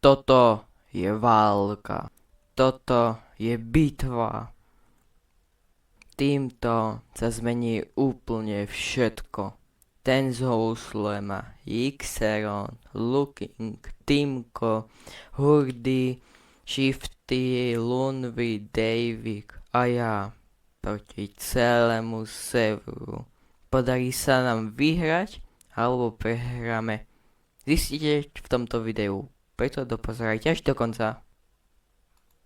Toto je válka. Toto je bitva. Týmto sa zmení úplne všetko. Ten z houslema, Xeron, Looking, Timko, Hurdy, Shifty, Lunvy, Davik a ja proti celému serveru. Podarí sa nám vyhrať, alebo prehráme. Zistíte v tomto videu, preto dopozerajte až do konca.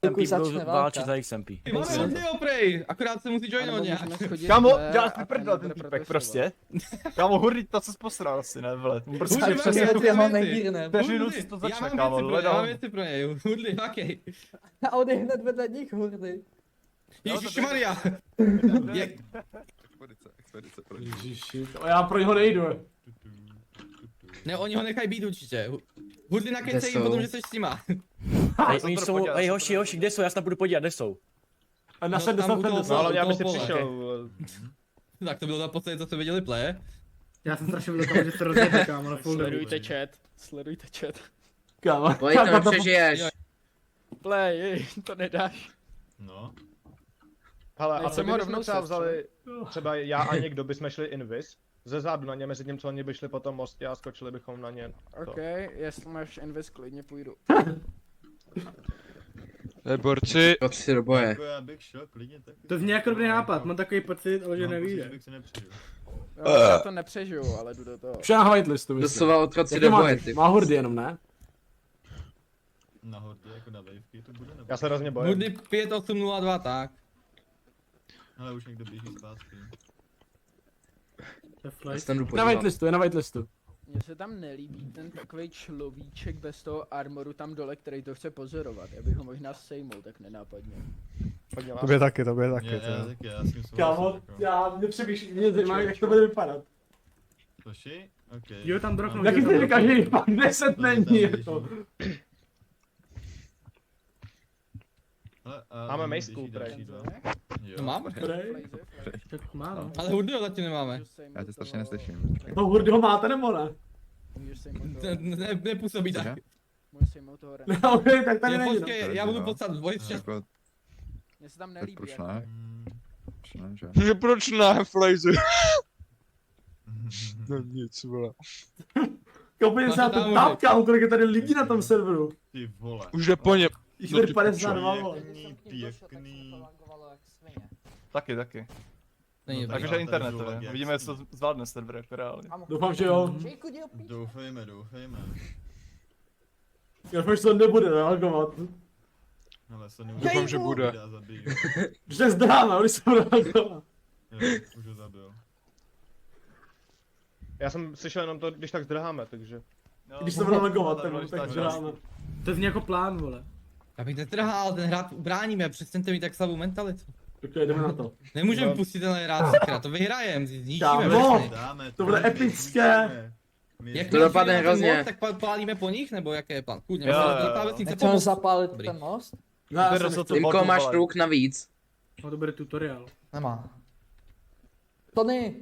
SMP budou válčit za XMP. Máme ho prej, akorát se musí joinovat nějak. Kámo, děláš mi prdel ten týpek prostě. Kámo, hurdy, to co jsi posral asi, ne vole. Prostě přesně vteřinu si to začne, kámo, Já mám věci pro něj, Hurdy, makej. A on je hned vedle nich, Hurdy. Ježišmarja. Expedice. Ježiši, já pro něho nejdu. Ne, oni ho nechají být určitě. Hurdy nakecej jim potom, že jsi s nima. Oni jsou, hoši, kde jsou, já se tam budu podívat, kde jsou. A na No, sebe tam u jsem toho ten pole, ale já u bych toho si pole. přišel. Tak to bylo naposledy, co jsme viděli play. Já jsem strašně byl toho, že to rozjede, kámo, na full Sledujte chat. Kámo, Play to nepřežiješ. Play, to nedáš. No. Hele, a Nejsem co ho kdybychom rovnou třeba sestřel. vzali, třeba já a někdo bychom šli invis, ze zádu na ně, mezi tím, co oni by šli po tom mostě a skočili bychom na ně. OK, jestli máš invest, klidně půjdu. Borci. Patří do boje. Jako já bych šel klidně taky. To zní jako dobrý nápad, mám takový pocit, ale že nevíde. Bych si nepřijel. Jo, já to nepřežiju, ale jdu do toho. Vše na whitelistu, myslím. Doslova otroci Jak do to boje, máš? ty. Má hurdy jenom, ne? Na hordě, jako na wavky, to bude nebo? Já se hrozně bojím. Hurdy 5802, tak. Ale už někdo běží zpátky. To je Já flight. se tam jdu Na podívat. whitelistu, je na whitelistu. Mně se tam nelíbí ten takovej človíček bez toho armoru tam dole, který to chce pozorovat. Já bych ho možná sejmul tak nenápadně. Hodně To bude taky. Já taky, já s tím Kámo, souhlasím. jako. já nepřemýšlím, mě zajímá, jak to bude vypadat. Toši? OK. Jo, tam droknou. Taky si říkáš, že jich mám 10 není, jako. Ale, Máme běží majsku, další prej. dva. Jo. To máme. Tak má, no. Ale Hurdy ho zatím nemáme. Já tě strašně neslyším. No hurdy ho máte nebo ne? Můžeš sejmout toho. Nepůsobí tak. Můžeš sejmout toho Rena. No, ok, tak tady Je, není, no. počkej, já budu podstat boj s Jako, Mně se tam tak nelíbí. proč jako. ne? Mm. Proč ne, že? Že proč ne, Flazy? No nic, vole. Koupili se na to ptát, kámo, kolik je tady lidí na tom serveru. Ty vole. Už jde po něm. Jich No tady ty 52, vole. Pěkný. Taky. Není dobrý. Takže internetově. Uvidíme, co zvládne server jako reálně. Doufám, že jo. Doufejme. Já už to nebude reagovat. Ale se Doufám, že bude. Já zabiju. Že se zdáme, když jsem reagoval. Jo, už ho zabil. Já jsem slyšel jenom to, když tak zdrháme, takže. Když jsem reagovat, tak zdáme. To zní jako plán, vole. Já bych netrhal, ten hrát ubráníme, přestaňte mít tak slabou mentalitu. Tak jdeme na to. Nemůžeme pustit tenhle hrát sakra, to vyhrajem, zničíme Kámo. všechny. Dáme, To bude epické. Jak To dopadne hrozně. Tak pálíme po nich, nebo jaký je plán? Kudně, Jo, máme jo, jo. ta vesnice Chceme pomoct. zapálit Dobrý. ten most? No, já jsem Timko, máš luk navíc. No to bude tutoriál. Nemá. Tony,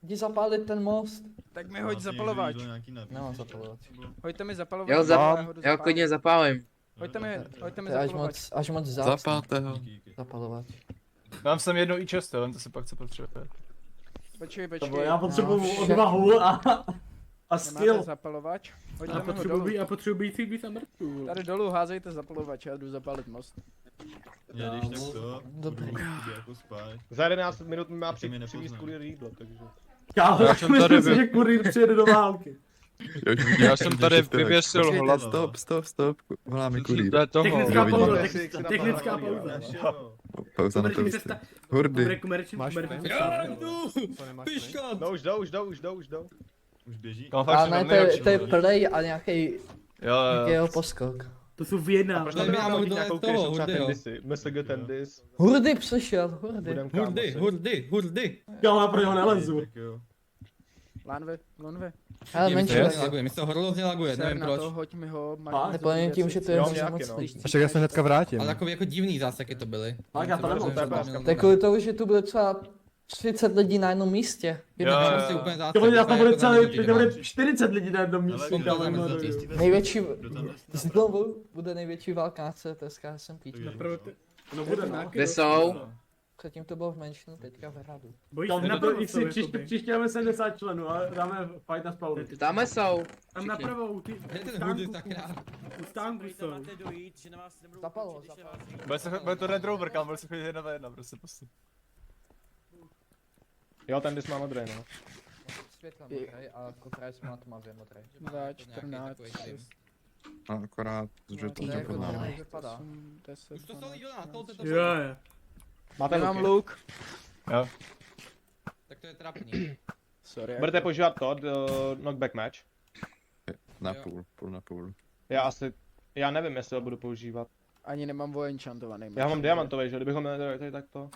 jdi zapálit ten most. Tak mi hoď zapalovač. Nemám zapalovač. Hoďte mi zapalovač. Jo, já klidně zapálím. Hoďte mi To je až moc zácný. Zapálte ho. Zapalovač. Mám sem jedno i často, jen to si pak co potřebuje. Počkej. Já potřebuju No, odvahu a Nemáte skill. zapalovač? Hoďte A mi ho dolů. potřebující být tam mrtvů. Tady dolů házejte zapalovač, já jdu zapálit most. Já když tak to, Dobrý. budu jako spát. Za 11 minut mi má Taky mi přivést nepozná. kurýr jídlo, takže. Kámo, Já jsem tady myslím si, že kurýr přijede do války. Já jsem tady vyvěsil Počkejte, hlad. Stop. Volá mi kurýr. To je toho. Technická Kdo pauza, vidí? technická pauza. Pauza na to Komerční vystě. cesta. Hurdy. Komerční Piškat! No už jdou. Už běží. Kámo, fakt A si ne, tam to je nejlepší. play a nějaký Jo. jeho poskok. To jsou vyjednávané. Proč Ale tam já nemáme mám nějakou dole toho, kešu, třeba Hurdyho. tendisy, MSG tendis, Hurdy přišel, hurdy. budem Hurdy! Kámo, já pro něho nelezu. Tak jo. Lanve. Ale Je, mi menší to les. hrozně laguje, mi se to hrozně laguje, Ser nevím na proč. to, hoď mi ho. Neplně tím, že to je Jo, hrozně nějaký, moc no. lidí. Až tak já se hnedka vrátím. Ale takový jako divný zásaky to byly. Tak já to nemám, to je páska. To je kvůli tomu, že tu byly třeba 30 lidí na jednom místě. Jo, jo, Prostě jo. úplně zásadní, To bude, úplně bude jako celý, zásadní, to no. bude 40 lidí na jednom místě. kompletně kámo, mrzutý. Největší, Kdo tam je? znovu bude největší válka na CTSK SMP. Napravo ty... No bude, no. Kde jsou? Předtím to bylo v menšinu, teďka v hradu. Bojíš Tam se na napravo to jsou, příště jakoby. příště máme 70 členů a dáme fight na spawnu. Tam jsou. Tam napravo u ty... Kde ten Hurdy tak rád? U stánku jsou. Zapalo. Bude to Red Rover, kam bude se chodit 1v1, prostě prostě. Jo, ten dys má modrý, no. Světla modrý a kotrajec má tmavě modrý. 2, 14, A akorát, že to To je jako pod náma. normálně vypadá. 10, Už to jsou lidi na stolce, to Jo, jo. Máte Nemám luky? luk. Jo. Tak to je trapný. Sorry. Budete používat to, knockback match? Na Jo. půl na půl. Já nevím, jestli ho budu používat. Ani nemám vojenčantovaný meč. Já mám diamantový, že? Kdybychom měli tady tak to.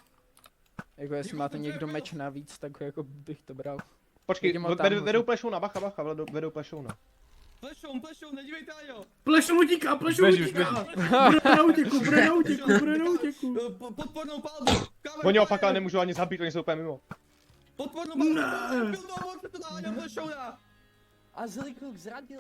Jako jestli máte někdo meč navíc, tak jako bych to bral. Počkej, Vidím ho tam, vedou plešouna, bacha, vedou plešouna. Plešoun, nedívejte na něho! Plešou utíká, plešou Běží, už utíká. Bude na útěku, bude na útěku, bude na útěku. Podpornou palbu! Oni ho fakt ale nemůžu ani zabít, oni jsou úplně mimo. Podpornou palbu! Byl to on, se to naháněl plešouna! A zlý kluk zradil,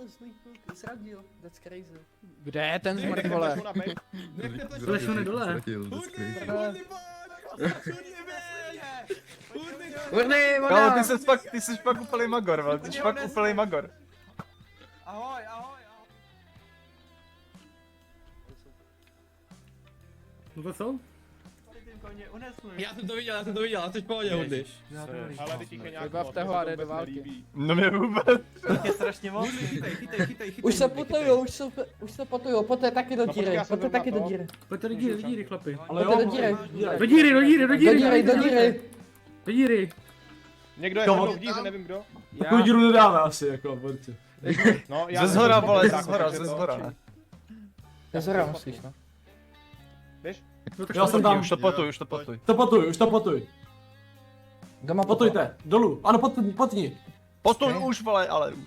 that's crazy. Kde je ten zmrt, vole? Plešouna, bej. Nechte Plešou plešouna! nedole. Ztratil, Hurdy, ztratil. Hurdy, pojď! Hurdy, běž! Hurdy, Urny, Kámo, ty jsi fakt úplný magor, vole, ty jsi fakt úplný magor. No to jsou? Já jsem to viděl, a jsi v pohodě, Hurdy. Ale ty ticho nějak Vybavte ho a jde do války. No mě vůbec. Už se potujou, už se potujou, pojďte taky do díry, já jsem pojďte taky do na to. díry. Pojďte do díry, chlapi. Pojďte do díry, Do díry, do díry, do do díry. díry, do díry. Do díry. Někdo je Koho? hrdou v díře, nevím kdo. Takovou díru nedáme asi, jako, pojďte. No, já Ze zhora, nevím, vole, tak, ze zhora, takže ze to- zhora, ne? To zhora musíš, no. No tak Já jsem tam, špatně. už to potuj. Už to potuj. Doma Potujte, dolů. Ano, potni. Potuj už, vole, ale už.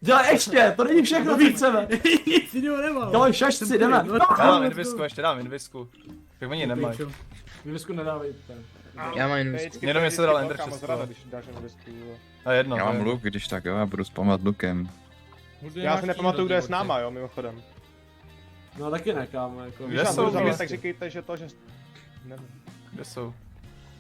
Dělej ještě, to není všechno, co chceme. Nic jiného nemám. Dělej šašci, jdeme. Dám invisku, ještě dám invisku. Tak oni nemají. Invisku nedávejte. Já mám Jenom jestli dal ender Kámo, přes zrada, to. když dáš invisku. A jedno. Já to mám je- luk, když tak jo, já budu spamovat lukem. Já si nepamatuju, kdo je s náma, jo, mimochodem. No taky ne, kámo, jako. Když Kde nás jsou budou zabít, vlastně? tak říkejte, že to, že... Nevím. Kde jsou?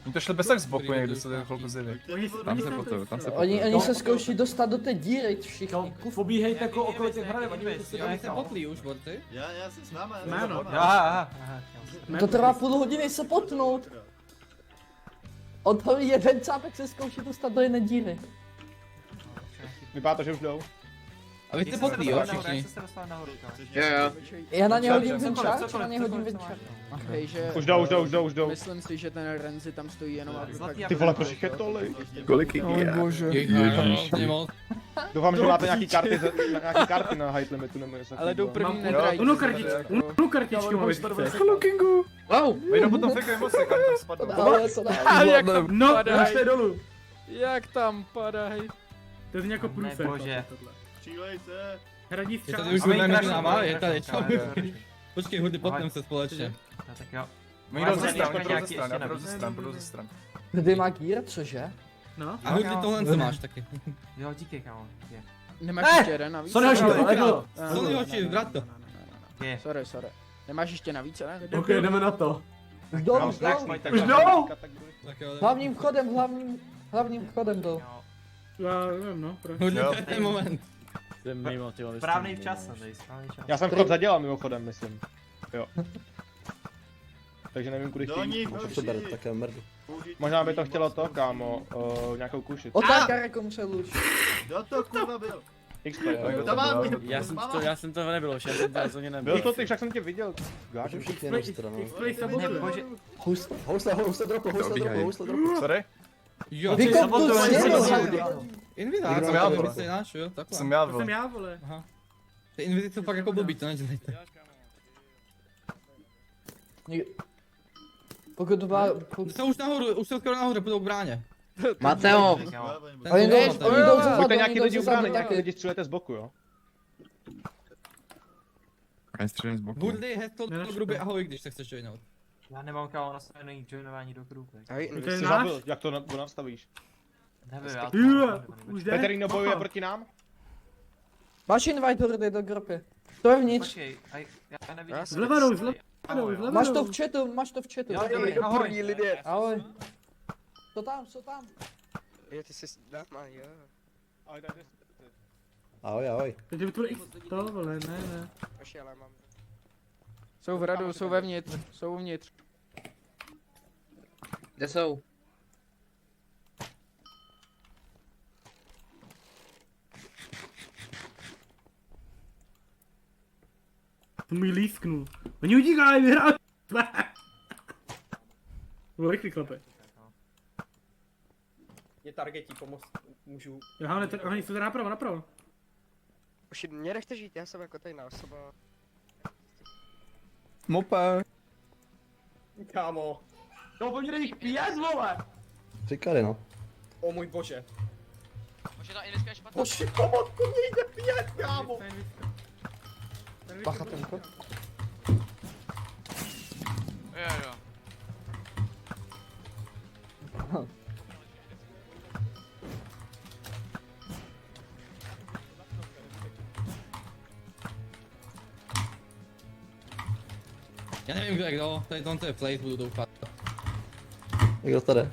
Oni to šli bez tak z boku někde, se to chvilku zjevě. Tam se potuju, tam se Oni potuju. se zkouší dostat do té díry všichni. Pobíhejte jako okolo těch hradev, oni se Já jsem potlý už, Borty. Já jsem s náma. Jméno. Aha. To trvá půl hodiny se potnout. On tam jeden cápek se zkouší dostat do jedné díry. Vypadá to, že už jdou. A vy jste potlý, jo, všichni. Jo. Já na ně Čau, hodím čau. ten čas, na ně hodím ten čas. Hej, že... Už jdou. Myslím si, že ten Renzi tam stojí jenom aby fakt... Ty vole, proč jich je tolik? Kolik jich je? Ježíš. Doufám, že máte nějaký karty na height limitu nebo něco. Ale jdou takového. první nedrají. Uno kartičky mám vysvětlit. Wow! Vyjdu potom fake moci, kam tam spadnou. Jak tam No, padaj. ještě dolů. Jak tam padaj. To je jako průfer. Střílejte. Hradí Je střál. tady už budeme mezi náma, je tady, čau. Počkej, Hurdy, potneme se společně. My jdou ze stran, já půjdu ze stran. Kdy má gír, cože? No. A Hurdy, tohle co máš taky. Nemáš ještě jeden navíc? Co nehoši, Lego. Sony hoši, vrat to. Sorry. Nemáš ještě navíc, ne? Ok, jdeme na to. Už jdou. Už jdou? Tak jo, Hlavním hlavním vchodem jdou. Já nevím, no, proč. Hurdy, to je ten moment. Správný včas, Já jsem vchod zadělal mimochodem, myslím. Jo. Takže nevím, kudy Do chtějí. nich, hoši. Možná by to chtělo to, kámo, nějakou kušit. Otáka rekonce lůž. Kdo to kurva byl? XP, Tak To mám. Já jsem to nebyl, já jsem to rozhodně nebyl. byl to ty, však jsem tě viděl. Gáču. Explay sabotuje. Dobíhají. Sorry? Jo, Vykop tu stěnu. Invitátor, Jsem já, to vole. je náš, jo, takhle. Jsem já To byl. jsem já, vole. Aha. Ty invity jsou fakt jako blbý, to nedělejte. Pokud dva... Jsou už nahoru, už jsou skoro nahoru, půjdou k bráně. Mateo! Oni jdou ze Buďte zadu, nějaký oni jdou lidi ze u brány, zadu nějaký taky. lidi střílejte z boku, jo. Já střílím z boku. Hurdy, heslo, to gruby, ahoj, když se chceš joinout. Já nemám kámo nastavený joinování do kruhu. To je Jsi náš? zabil, jak to nastavíš? Nevím, já Už jde? Peterino bojuje proti nám? Máš invite hordy do grupy. To je vnitř. Počkej, já nevidím. Zleva jdou, zleva Máš jdou. to v chatu, máš to v chatu. Jo, dobrý, ahoj. Ahoj. Co tam, co tam? Jo, ty jsi dáma, jo. Ahoj, Ahoj. Teď vytvoří to, vole, ne. Jsou v radu, jsou vevnitř, jsou uvnitř. Kde jsou? To mi lísknul. Oni utíkají, vyhrál. Byl rychlý chlape. Je targetí, pomoct můžu. Já oni jsou teda napravo. Už mě nechte žít, já jsem jako tajná osoba. Mope. Kámo. To po mě jich pět, vole. Říkali no. O můj bože. Možná ta Iniska je špatná. Bože, komotku mě jde 5, kámo. Bacha tenko. Jo. Já nevím kdo je kdo, tady to je place, budu doufat. Kdo tady?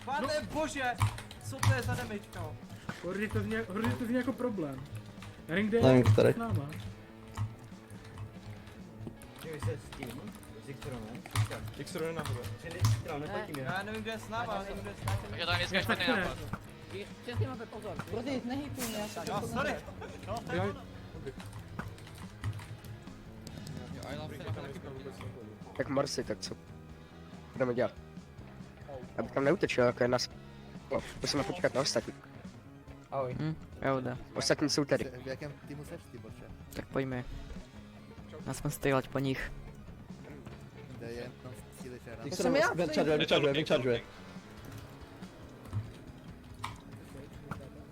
Pane bože, co to je za damage, kámo? Hordy to zní jako problém. Já nevím, kde je Nevím, který. s náma. X-Ray nahoře. Já nevím, kde je s náma, já nevím, kde je s náma. Takže ta Iniska je špatný nápad. Přesně máte pozor. Hordy, nehejtuj mě, já jsem Jo, sorry. Tak Marsi, tak co? Budeme dělat. Abych tam neutečel, jako je nás. Musíme počkat na ostatní. Ahoj. Pravda. Ostatní jsou tady. V jakém týmu seš ty, boče? Tak pojďme. Nás mám střílet po nich. Kde je? No, síly šera. To jsem já, Vyčaržuje.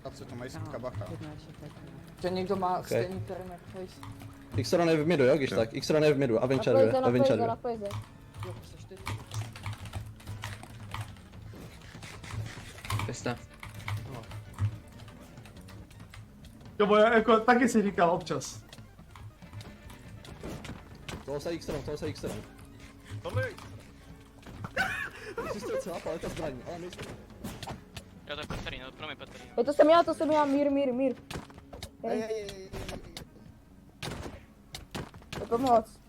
A co to mají světka bacha? Že někdo má stejný terén jak face. X-Ron je v midu, jo, když tak. X-Ron je v midu a vyčaržuje. Jo, seš ty. Pesta. Jo, bo jako taky si říkal občas. Toho se X-Ron. Jsi to celá paleta zbraní, ale nejsou. Jo, to je Peterino, promiň Peterino. To jsem já, mír. To pomoc.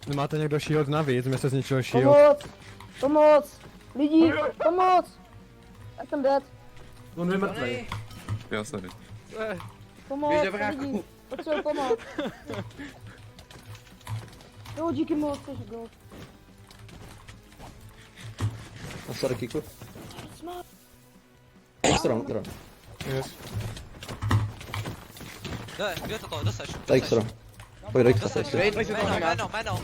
Nemáte někdo shield navíc, mě se zničil shield. Pomoc. Lidi, pomoc. Já jsem dead. On je mrtvej. Já sorry. Pomoc, lidi. Potřebuji pomoc. Jo, díky moc, jsi go. A sorry, Kiku. X-Ron. Yes. Kdo je to? Kdo seš? To je X-Ron. Pojď do X-Ron. Jméno.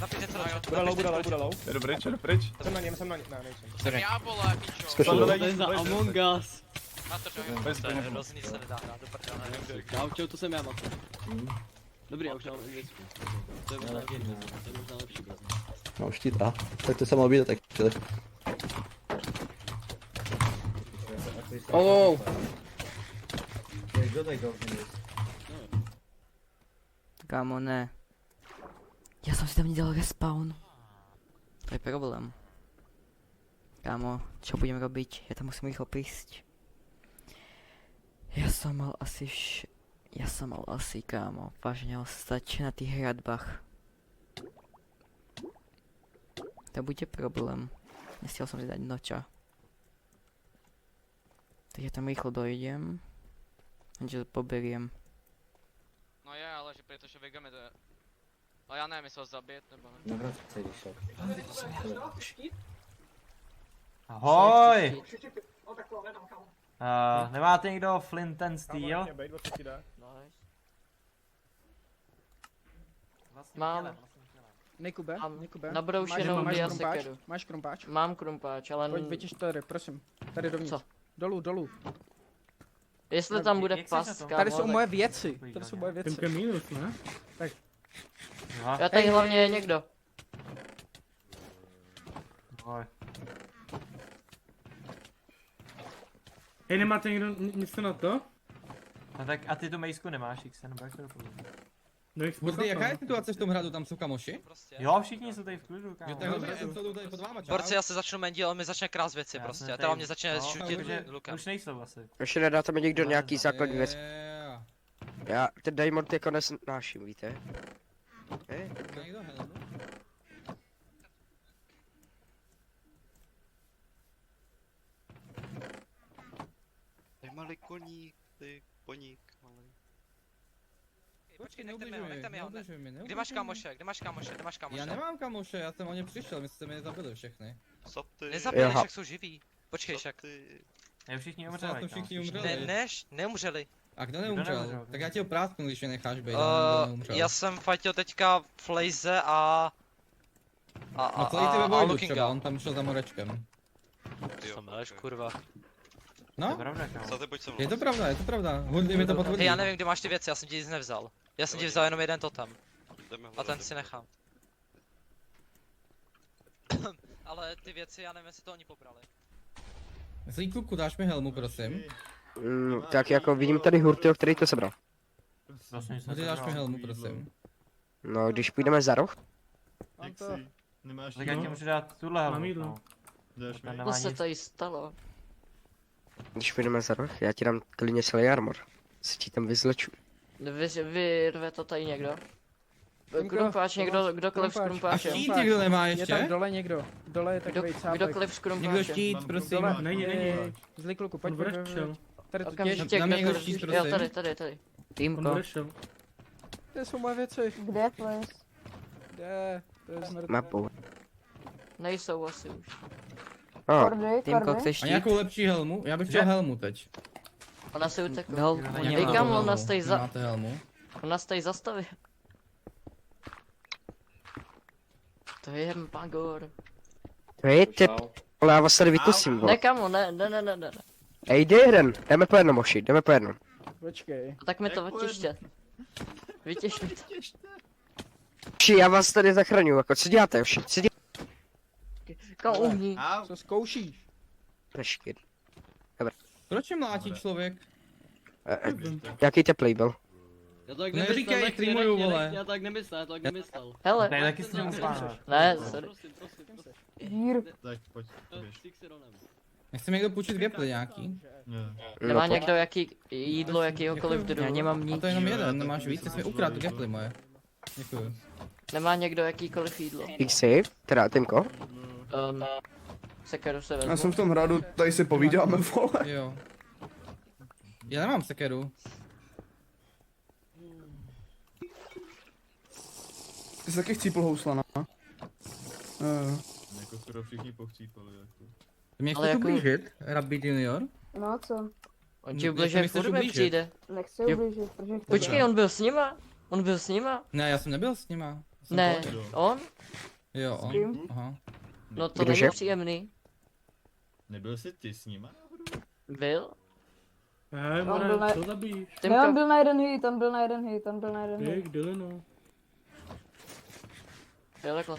Napiš něco do čeho. Bude low. Jdu pryč. Jsem na něm, ne, nejsem. Jsem já, vole, pičo. Zkušel. To je za Among Us. Na to, že to je hrozný se nedá hrát do prdele. Čau, to jsem já, Mato. Dobrý, já už mám věcku. To je možná lepší. No, štít A. Tak to se mohl být, tak chvíli. Oh. Kámo, ne. Já jsem si tam nedělal respawn. To je problém. Kámo, čo budem robiť? Ja tam musím rýchlo prísť. Ja som mal asi, kámo, vážne ostať na tých hradbách. To bude problém. Nestiel som si dať noča. Takže tam rýchlo dojdem. Že to poberiem. No je, ale že protože Vigame to je... Ale já nevím, jestli ho zabít, nebo ne. Ahoj! Nemáte někdo Flint and Steel? Mám. Nikube. Na brouši jenom a sekeru. Máš krumpáč? Mám krumpáč, ale... Pojď vytěž tady, prosím. Tady dovnitř. Co? Dolů. Jestli tam bude Jak seš na pas, tom? kámo, Tady jsou tak- moje věci. Tady jsou moje věci. Týmka minus, ne? Jo, Já tady hlavně je někdo. ahoj. Hej, nemáte někdo nic na to? No tak a ty tu mejsku nemáš, X, nebo jak to dopadlo? No, jich Hurty, jaká je situace v tom hradu, tam jsou kamoši? Jo, všichni jsou tady v klidu, Jo, kámo. tak dobře, jsem to tady pod váma, čau. Borci, já se začnu mendit, on mi začne krást věci Já prostě. jsem A teda tady- mě začne no, šutit takže lukem. Už nejsou asi. Ještě nedáte mi někdo nějaký základní věc. Yeah. Já ten diamond jako nesnáším, víte? Někdo helmu? Ty malý koník, ty koník malý. Počkej, Neubližuj nechte mi ho. neubližuj mi, Kde máš kámoše, kde máš kámoše, kde máš kámoše? Já nemám kamoše, já jsem o ně přišel, my jste mě zabili všechny. Co ty? Nezabili, Jaha. však jsou živí. Počkej, Co však. ty? Ne, všichni Umřeli, umřeli, všichni kámo, umřeli. Neumřeli. A kdo neumřel? neumřel? Tak já tě ho prásknu, když je necháš být, já neumřel. Já jsem fightil teďka Flaze a... No celý ty ve Voidu Lookinga. třeba, on tam šel za Morečkem. Co máš, kurva. To je No, pravda, kámo. Co ty, pojď se je to pravda, Hurdy mi to potvrdí. Hej, já nevím, kde máš ty věci, já jsem ti nic nevzal. Já jsem ti vzal jenom jeden totem. Jdeme A hledat, ten si nechám. Ale ty věci, já nevím, jestli to oni pobrali. Zlý kluku, dáš mi helmu, prosím. Tak jako vidím tady Hurtyho, který to sebral. Vlastně jsem Hurdy, to dáš mi bral. helmu, prosím. No, když půjdeme za roh, Mám Jak to. jsi? Nemáš Tak já ti jídlo? můžu dát tuhle Mám helmu, jídlo. no. Dáš mi? Ten nemá nic. tady stalo? když půjdeme za roh, já ti dám klidně celý armor. Si ti tam vyzleču. Vyrve to tady někdo. Kdo? Krumpáč, někdo, kdokoliv s Krumpáč. A krumpáčem. štít někdo nemá Je tam ještě? dole někdo. Dole je takovej cápek. Kdokoliv s Někdo krumpáčem. štít, Mám prosím. krumpáč. Není. Zlý kluku, pojď, On pojď, vrčel. pojď. Tady to Okamžitě, těž. Dám někdo kdokoliv. štít, Jo, prosím. tady. On Týmko. vrčel. Kde jsou moje věci? Kde, please? Kde? To je zmrt. Mapou. Nejsou asi už. Kordy, Týmko, kordy. chceš A štít? nějakou lepší helmu? Já bych chtěl helmu teď. Ona se utekla. Nemám Ej, kam, on nás helmu. tady za... Máte helmu? On nás tady zastavil. To je magor. To je tep, ale já vás tady vykusím, vole. Ne, kamo, ne. Ej, jde jeden, jdeme po jednom, moši, jdeme po jednom. Počkej. Tak mi to vytěžte. Vytěž mi to. Ši, já vás tady zachraňuju, jako co děláte, vši, co děláte? Kam uhní. Co zkoušíš? Pešky. Proč je mlátí člověk? Jaký teplej byl? Já to tak Neříkej, streamuju, vole. Já tak nemyslel. Hele. Tady taky streamu pánové. Ne, sorry. Dír. Tak pojď, poběž. Nechce mi někdo půjčit gameplay nějaký? Ne. Nemá No, někdo jaký jídlo, jakýhokoliv druhu? Já nemám A nic. to je jenom jeden, nemáš víc, ty jsi mi ukradl gameplay moje. Děkuju. Nemá někdo jakýkoliv jídlo? XC, teda Tymko. Sekeru se Já vezmu. jsem v tom hradu, tady si povídáme, vole. Jo. Já nemám sekeru. Ty jsi taky chcípl housla, no? Jako skoro všichni pochcípali, jako. Mě Ale chceš jako- ublížit, Rabbit Junior? No co? On ti Mě ubližuje, nechceš furt mi ublížit. přijde. Nechci Jo. ublížit, protože chci. Počkej, on byl s nima? On byl s nima? Ne, já jsem nebyl s nima. Jsem Ne, pohodě. on? Jo, on. kým? Aha. No to Kdože? není příjemný. Nebyl jsi ty s nima? Byl? Hej, On byl more, na- co zabíjíš? Ne, on Tymko, byl na jeden hit, on byl na jeden hit. Ty, Dylino. jo takhle.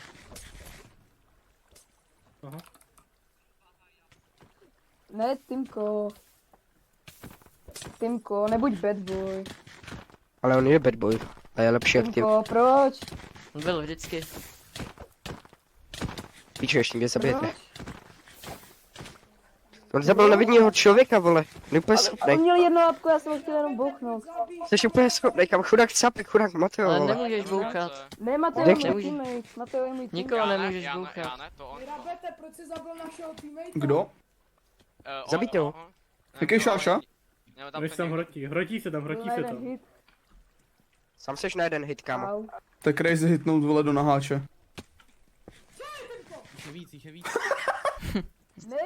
Aha. Ne, Tymko. Tymko, nebuď bad boy. Ale on je bad boy. A je lepší aktiv. Tymko, proč? On byl vždycky. Píču, ještě mě zabijete. Proč? On zabil nevidního člověka, vole. On je úplně On schopnej. měl jedno lápko, já jsem ho chtěl jenom bouchnout. Jsi úplně schopnej, kam chudák capek, chudák Mateo, Ale vole. nemůžeš bouchat. Ne, Mateo je můj Nemůže. teammate. Mateo je můj teammate. Nikoho nemůžeš bouchat. Kdo? Zabijte ho. Jaký šáša? Když tam Hrotí se tam, Byl na jeden hit. Sám seš na jeden hit, kámo. Au. To je crazy hitnout, vole, do naháče. Jich je víc. Ne,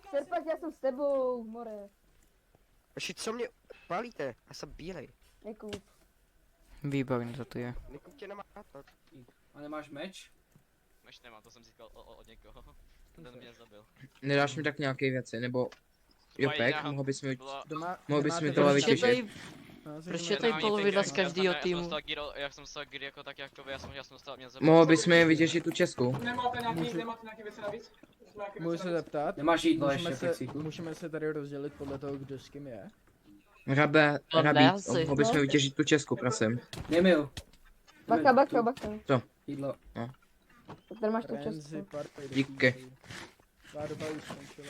Serpak, já jsem s tebou, more. Ještě co mě pálíte? Já jsem bílej. Nekup. Výborně to tu je. Nikup tě nemá rád. A nemáš meč? Než nemám, to jsem získal od někoho. Ten mě zabil. Nedáš mi tak nějaké věci, nebo Jo, pek, mohl bys mi... Doma, Mohl bys nemáte mi to žádný- vytěšit? tady, No, proč je zajímavé. tady polovina z každého týmu? Já jsem dostal Giri jako tak jako vy, já jsem dostal mě Mohl bys mi vytěšit tu Česku? Můžu- nějaký věci navíc? Můžu se zeptat? Nemáš jídlo Můžeme ještě, se, Pixíku? můžeme se tady rozdělit podle toho, kdo s kým je. Rabí, asi. mohl bys mi vytěžit tu Česku, prosím. Nemil. Bacha. Jídlo. Tak tady máš tu Renzi, českou. party, Díky. Tvá doba už skončila.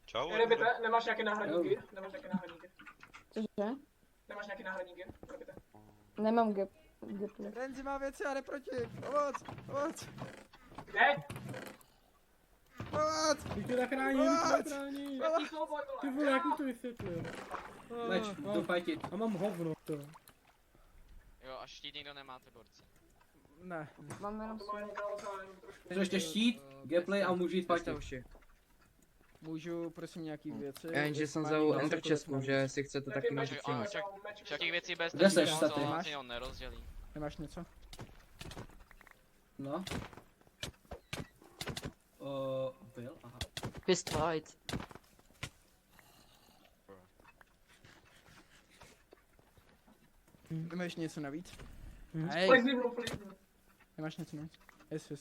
Čau. Nemáš nějaké náhradníky? Nemáš nějaké náhradníky? Cože? Nemáš nějaké náhradníky? Nemám gap. Renzi má věci a jde proti. Pomoc. Kde? Pomoc. Ty to zachráním, Ty vole, jak mi to vysvětlil? Leč, jdu fajtit. A mám hovno to. Jo, a štít nikdo nemáte, borci. Ne. Mám jenom Takže ještě štít, gameplay a můžu jít fajtit. Můžu prosím nějaký věci? Jenže jsem vzal Enter Česku, že si chcete taky můžu přijmout. Všakých věcí bez Kde seš, toho, staty? co Máš? si on nerozdělí. Nemáš něco? No. Byl? Aha. Fist fight. Nemáš něco navíc? Hm. Hej. Nemáš něco navíc? Yes.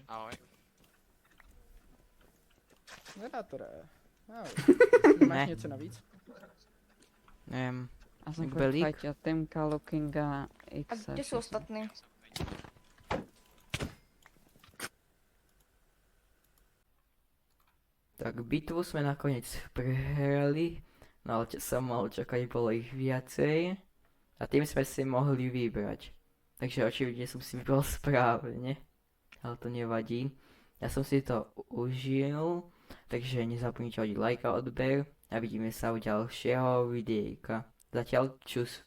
Ahoj. Nedátore. Ahoj. Nemáš Ne. něco navíc? Nevím. Já jsem Belík? květ Timka, Lookinga, X. A kde jsou ostatní? Tak bitvu sme nakoniec prehrali, no ale čo som mal čakať, bolo ich viacej a tým sme si mohli vybrať. Takže očividne som si vybral správne, ale to nevadí. Ja som si to užil, takže nezabudnite hodiť like a odber a vidíme sa u ďalšieho videjka. Zatiaľ čus.